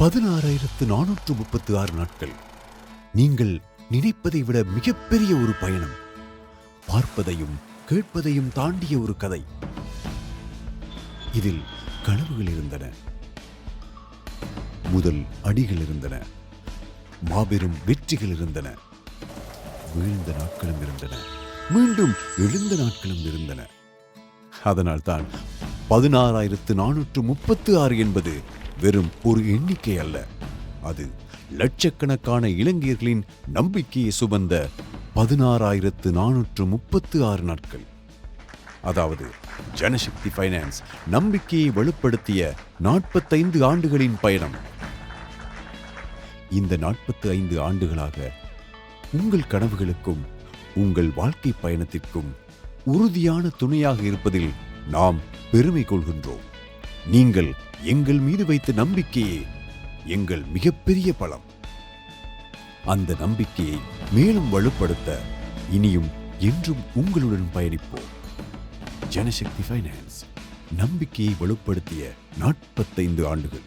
16,436 நாட்கள். நீங்கள் நினைப்பதை விட மிகப்பெரிய ஒரு பயணம். பார்ப்பதையும் கேட்பதையும் தாண்டிய ஒரு கதை. இதில் கனவுகள் இருந்தன, முதல் அடிகள் இருந்தன, மாபெரும் வெற்றிகள் இருந்தன, வீழ்ந்த நாட்களும் இருந்தன, மீண்டும் எழுந்த நாட்களும் இருந்தன. அதனால்தான் 16,436 என்பது வெறும் ஒரு எண்ணிக்கை அல்ல. அது லட்சக்கணக்கான இலங்கையர்களின் நம்பிக்கையை சுமந்த 16,436 நாட்கள். அதாவது ஜனசக்தி ஃபைனான்ஸ் நம்பிக்கையை வலுப்படுத்திய 45 ஆண்டுகளின் பயணம். இந்த 45 ஆண்டுகளாக உங்கள் கனவுகளுக்கும் உங்கள் வாழ்க்கை பயணத்திற்கும் உறுதியான துணையாக இருப்பதில் நாம் பெருமை கொள்கின்றோம். நீங்கள் எங்கள் மீது வைத்த நம்பிக்கையே எங்கள் மிகப்பெரிய பலம். அந்த நம்பிக்கையை மேலும் வலுப்படுத்த இனியும் என்றும் உங்களுடன் பயணிப்போம். ஜனசக்தி ஃபைனான்ஸ் நம்பிக்கையை வலுப்படுத்திய 45 ஆண்டுகள்.